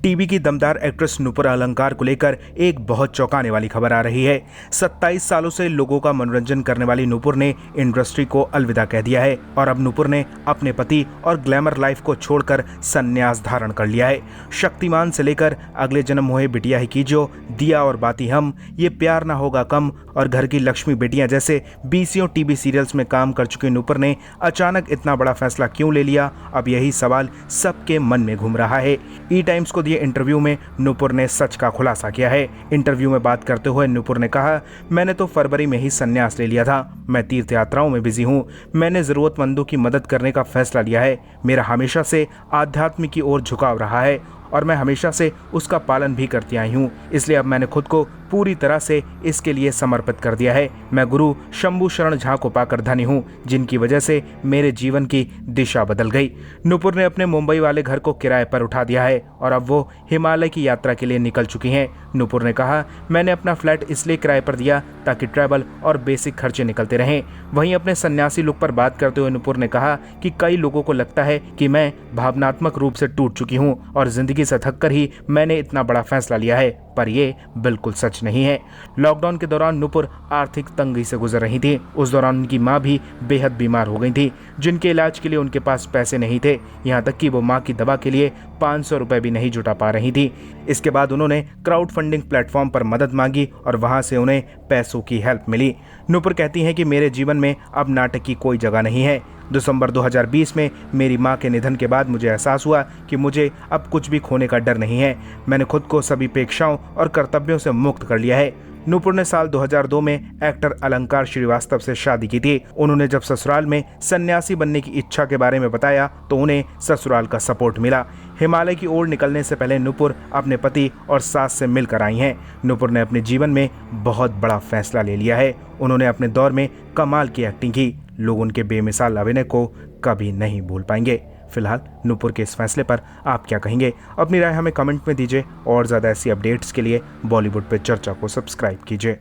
TV की दमदार actress Nupur अलंकार को लेकर एक बहुत चौंकाने वाली खबर आ रही है। 27 सालों से लोगों का मनोरंजन करने वाली नूपुर ने इंडस्ट्री को अलविदा कह दिया है और अब नूपुर ने अपने पति और ग्लैमर लाइफ को छोड़कर संन्यास धारण कर लिया है। शक्तिमान से लेकर अगले जन्म हुए बिटिया ही कीजो, दिया और बाती हम, ये प्यार ना होगा कम और घर की लक्ष्मी बेटियां जैसे 20 टीवी सीरियल्स में काम कर चुकी नूपुर ने अचानक इतना बड़ा फैसला क्यों ले लिया, अब यही सवाल सबके मन में घूम रहा है। ई टाइम्स को दिए इंटरव्यू में नूपुर ने सच का खुलासा किया है। इंटरव्यू में बात करते हुए नूपुर ने कहा, मैंने तो फरवरी में ही संन्यास ले लिया था। मैं तीर्थ यात्राओं में बिजी हूँ। मैंने जरूरतमंदों की मदद करने का फैसला लिया है। मेरा हमेशा से आध्यात्म की ओर झुकाव रहा है और मैं हमेशा से उसका पालन भी करती आई हूँ, इसलिए अब मैंने खुद को पूरी तरह से इसके लिए समर्पित कर दिया है। मैं गुरु शंभू शरण झा को पाकर धनी हूँ, जिनकी वजह से मेरे जीवन की दिशा बदल गई। नूपुर ने अपने मुंबई वाले घर को किराए पर उठा दिया है और अब वो हिमालय की यात्रा के लिए निकल चुकी हैं। नूपुर ने कहा, मैंने अपना फ्लैट इसलिए किराए पर दिया ताकि ट्रैवल और बेसिक खर्चे निकलते रहें। वहीं अपने सन्यासी लुक पर बात करते हुए नूपुर ने कहा कि कई लोगों को लगता है कि मैं भावनात्मक रूप से टूट चुकी हूँ और जिंदगी से थककर ही मैंने इतना बड़ा फैसला लिया है, पर ये बिल्कुल सच नहीं है। लॉकडाउन के दौरान नूपुर आर्थिक तंगी से गुजर रही थी। उस दौरान उनकी मां भी बेहद बीमार हो गई थी, जिनके इलाज के लिए उनके पास पैसे नहीं थे। यहाँ तक कि वो मां की दवा के लिए 500 रुपए भी नहीं जुटा पा रही थी। इसके बाद उन्होंने क्राउड फंडिंग प्लेटफॉर्म पर मदद मांगी और वहां से उन्हें पैसों की हेल्प मिली। नूपुर कहती हैं कि मेरे जीवन में अब नाटक की कोई जगह नहीं है। दिसंबर 2020 में मेरी मां के निधन के बाद मुझे एहसास हुआ कि मुझे अब कुछ भी खोने का डर नहीं है। मैंने खुद को सभी अपेक्षाओं और कर्तव्यों से मुक्त कर लिया है। नूपुर ने साल 2002 में एक्टर अलंकार श्रीवास्तव से शादी की थी। उन्होंने जब ससुराल में सन्यासी बनने की इच्छा के बारे में बताया तो उन्हें ससुराल का सपोर्ट मिला। हिमालय की ओर निकलने से पहले नूपुर अपने पति और सास से मिलकर आई हैं। नूपुर ने अपने जीवन में बहुत बड़ा फैसला ले लिया है। उन्होंने अपने दौर में कमाल की एक्टिंग की। लोग उनके बेमिसाल अभिनय को कभी नहीं भूल पाएंगे। फिलहाल नूपुर के इस फैसले पर आप क्या कहेंगे? अपनी राय हमें कमेंट में दीजिए और ज़्यादा ऐसी अपडेट्स के लिए बॉलीवुड पे चर्चा को सब्सक्राइब कीजिए।